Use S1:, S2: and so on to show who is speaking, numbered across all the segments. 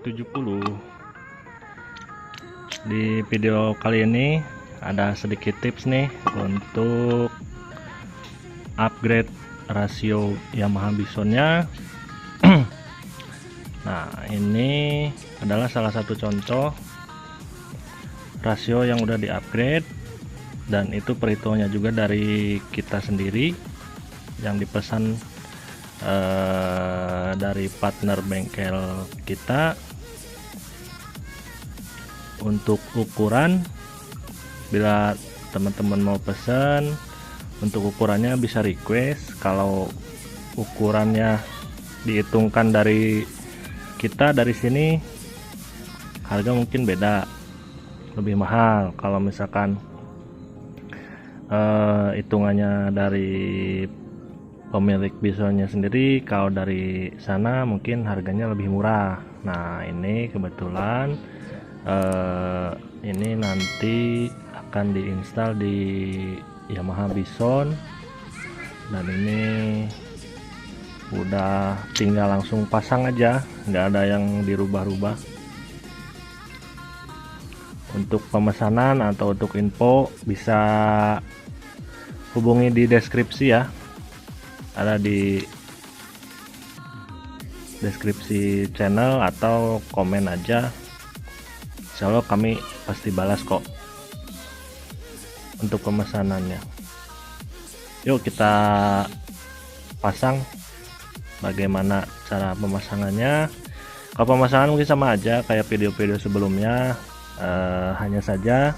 S1: 70. Di video kali ini ada sedikit tips nih untuk upgrade rasio Yamaha Bisonnya. Nah, ini adalah salah satu contoh rasio yang udah di-upgrade, dan itu perhitungannya juga dari kita sendiri yang dipesan dari partner bengkel kita. Untuk ukuran, bila teman-teman mau pesan, untuk ukurannya bisa request. Kalau ukurannya dihitungkan dari kita dari sini, harga mungkin beda, lebih mahal. Kalau misalkan hitungannya dari pemilik bisonnya sendiri, kalau dari sana mungkin harganya lebih murah. Nah, ini kebetulan ini nanti akan diinstal di Yamaha Bison, dan ini udah tinggal langsung pasang aja, nggak ada yang dirubah-rubah. Untuk pemesanan atau untuk info bisa hubungi di deskripsi ya, ada di deskripsi channel, atau komen aja, insya Allah kami pasti balas kok untuk pemesanannya. Yuk kita pasang. Bagaimana cara pemasangannya? Kalau pemasangan mungkin sama aja kayak video-video sebelumnya, hanya saja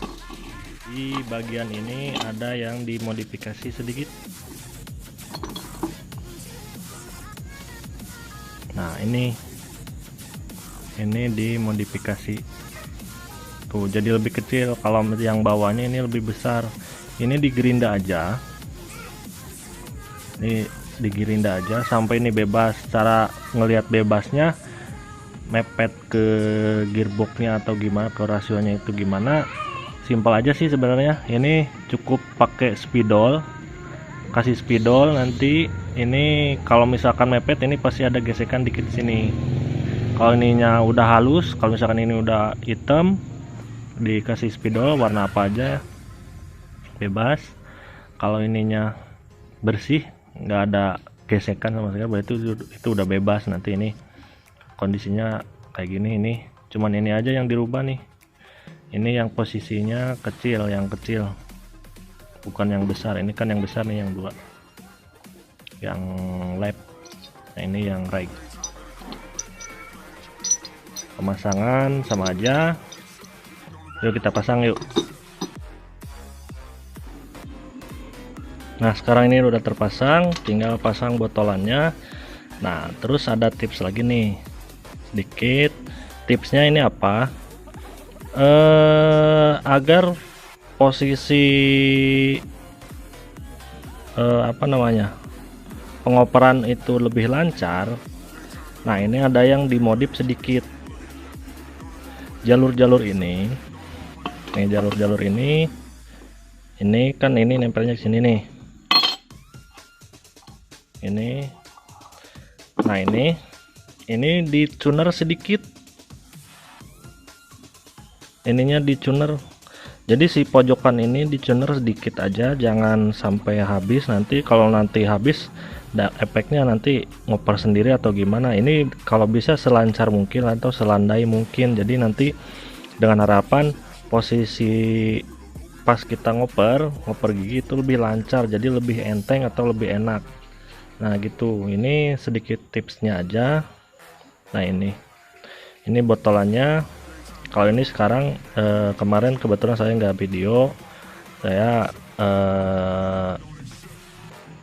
S1: di bagian ini ada yang dimodifikasi sedikit. Nah, ini dimodifikasi tuh jadi lebih kecil. Kalau yang bawahnya ini lebih besar. Ini digerinda aja, ini digirinda aja sampai ini bebas. Cara ngelihat bebasnya, mepet ke gearboxnya atau gimana, ke rasionya itu gimana, simpel aja sih sebenarnya. Ini cukup pakai spidol, kasih spidol. Nanti ini kalau misalkan mepet, ini pasti ada gesekan dikit sini. Kalau ininya udah halus, kalau misalkan ini udah hitam, dikasih spidol warna apa aja bebas. Kalau ininya bersih, nggak ada gesekan sama sekali, berarti itu udah bebas. Nanti ini kondisinya kayak gini. Ini cuman ini aja yang dirubah nih. Ini yang posisinya kecil, yang kecil, bukan yang besar. Ini kan yang besar nih, yang dua, yang left. Nah, ini yang right. Pemasangan sama aja. Yuk kita pasang yuk. Nah, sekarang ini udah terpasang, tinggal pasang botolannya. Nah, terus ada tips lagi nih sedikit. Tipsnya ini apa? Agar posisi pengoperan itu lebih lancar. Nah, ini ada yang dimodif sedikit. Jalur-jalur ini, nih jalur-jalur ini kan ini nempelnya di sini nih. Nah, ini di tuner sedikit, ininya di tuner. Jadi si pojokan ini di tuner sedikit aja, jangan sampai habis. Nanti kalau nanti habis, efeknya nanti ngoper sendiri atau gimana. Ini kalau bisa selancar mungkin atau selandai mungkin. Jadi nanti dengan harapan posisi pas kita ngoper gigi itu lebih lancar, jadi lebih enteng atau lebih enak. Nah gitu, ini sedikit tipsnya aja. Nah, ini botolannya. Kalau ini sekarang kemarin kebetulan saya nggak video, saya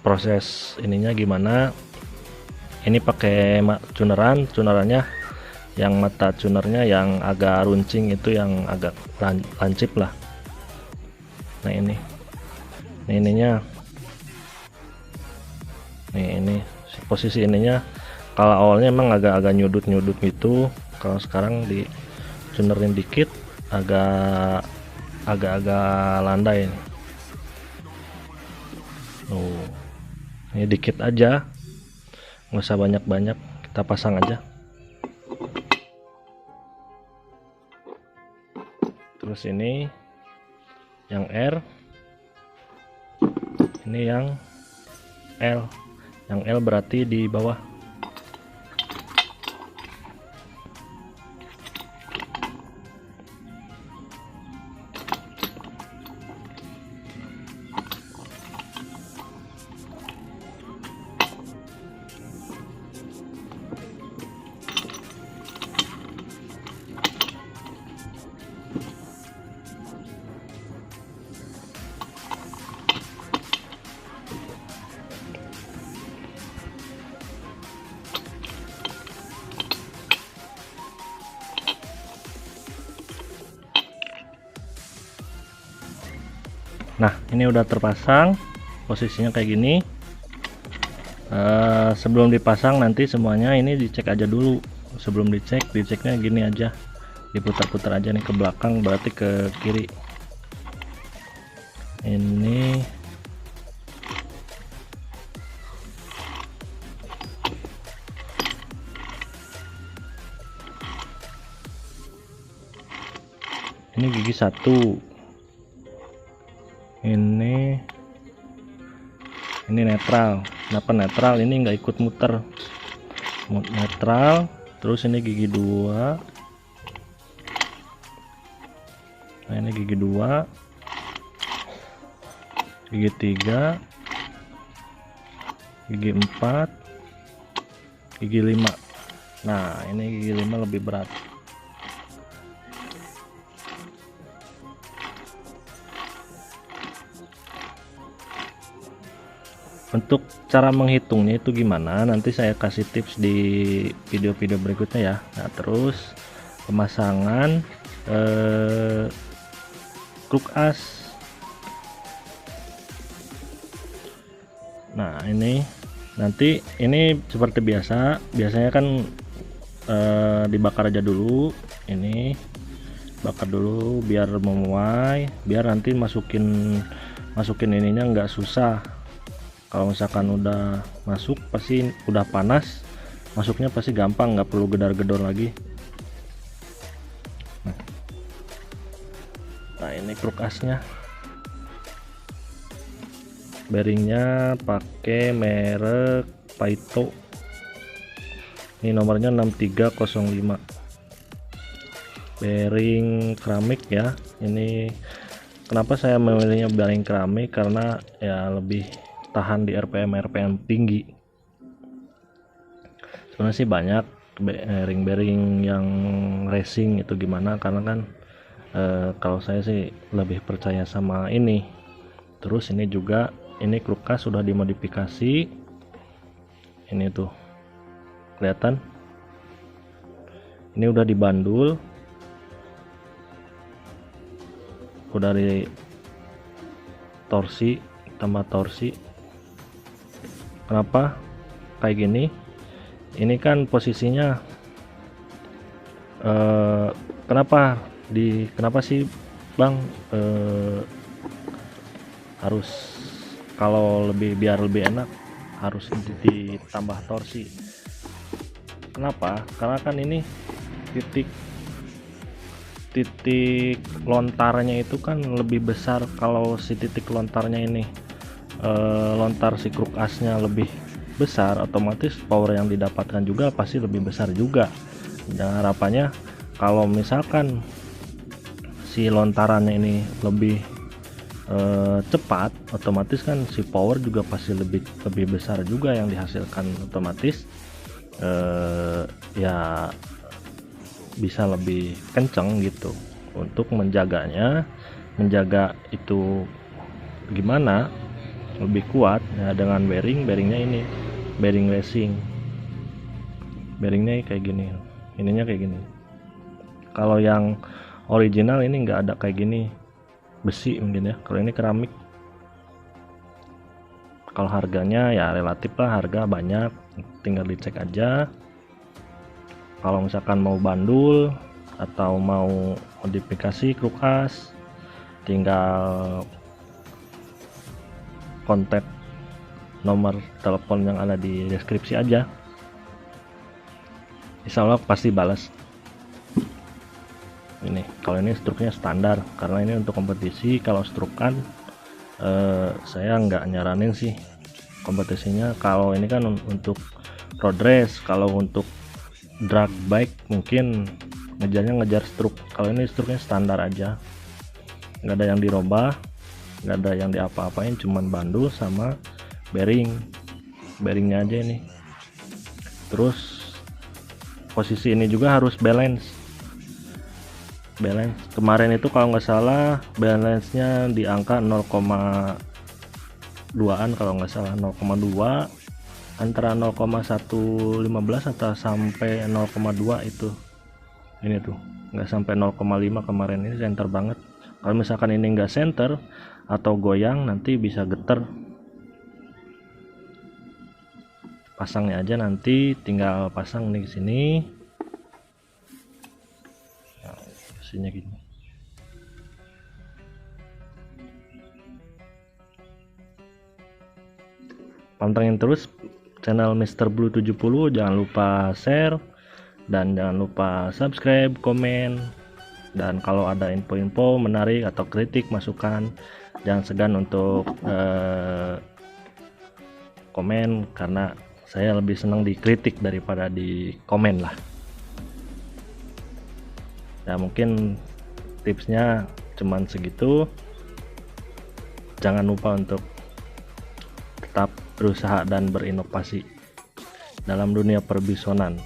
S1: proses ininya gimana. Ini pakai tunerannya yang mata tunernya yang agak runcing, itu yang agak lancip lah. Nah, ininya nih, ini posisi ininya. Kalau awalnya emang agak nyudut gitu, kalau sekarang di tunerin dikit, agak landai. Ini dikit aja, nggak usah banyak-banyak, kita pasang aja. terus ini yang R, ini yang L. Yang L berarti di bawah. Nah, ini udah terpasang, posisinya kayak gini. Sebelum dipasang nanti semuanya ini dicek aja dulu. Sebelum diceknya gini aja, diputar-putar aja nih ke belakang, berarti ke kiri. Ini gigi 1, ini netral. Kenapa netral? Ini nggak ikut muter, netral. Terus ini gigi 2, nah ini gigi 2, gigi 3, gigi 4, gigi 5. Nah ini gigi 5 lebih berat. Untuk cara menghitungnya itu gimana, nanti saya kasih tips di video-video berikutnya ya. Nah terus pemasangan kruk as. Nah ini nanti ini seperti biasanya kan dibakar aja dulu. Ini bakar dulu biar memuai, biar nanti masukin ininya nggak susah. Kalau misalkan udah masuk pasti udah panas, masuknya pasti gampang, nggak perlu gedar-gedor lagi. Nah ini kruk asnya, bearingnya pakai merek Paito, ini nomornya 6305, bearing keramik ya. Ini kenapa saya memilihnya bearing keramik, karena ya lebih tahan di RPM tinggi. Sebenarnya sih banyak bearing yang racing itu gimana, karena kan kalau saya sih lebih percaya sama ini. Terus ini juga, ini kruk as sudah dimodifikasi. Ini tuh kelihatan, ini udah dibandul, udah di torsi, tambah torsi. Kenapa kayak gini? Ini kan posisinya kenapa sih Bang harus, kalau biar lebih enak harus ditambah torsi? Kenapa? Karena kan ini titik lontarnya itu kan lebih besar. Kalau si titik lontarnya ini lontar si kruk asnya lebih besar, otomatis power yang didapatkan juga pasti lebih besar juga. Dan harapannya kalau misalkan si lontarannya ini lebih cepat, otomatis kan si power juga pasti lebih besar juga yang dihasilkan. Otomatis ya bisa lebih kenceng gitu. Untuk menjaga itu gimana lebih kuat ya, dengan bearingnya ini bearing racing, bearingnya kayak gini, ininya kayak gini. Kalau yang original ini nggak ada kayak gini, besi mungkin ya. Kalau ini keramik. Kalau harganya ya relatif lah, harga banyak, tinggal dicek aja. Kalau misalkan mau bandul atau mau modifikasi kruk as, tinggal kontak nomor telepon yang ada di deskripsi aja. Insya Allah pasti balas. Ini kalau ini struknya standar, karena ini untuk kompetisi. Kalau strukan saya nggak nyaranin sih kompetisinya. Kalau ini kan untuk road race, kalau untuk drag bike mungkin ngejar struk. Kalau ini struknya standar aja, nggak ada yang dirubah, nggak ada yang diapa-apain, cuman bandul sama bearingnya aja ini. Terus posisi ini juga harus balance. Kemarin itu kalau nggak salah balance-nya di angka 0,2an, kalau nggak salah 0,2, antara 0,115 atau sampai 0,2 itu. Ini tuh nggak sampai 0,5 kemarin. Ini center banget. Kalau misalkan ini nggak center atau goyang, nanti bisa geter. Pasangnya aja, nanti tinggal pasang nih ke sini. Nah, kesini gini. Pantengin terus channel Mr. Blue 70, jangan lupa share dan jangan lupa subscribe, komen. Dan kalau ada info-info menarik atau kritik, masukan, jangan segan untuk komen, karena saya lebih senang dikritik daripada di komen lah. Ya mungkin tipsnya cuman segitu. Jangan lupa untuk tetap berusaha dan berinovasi dalam dunia perbisonan.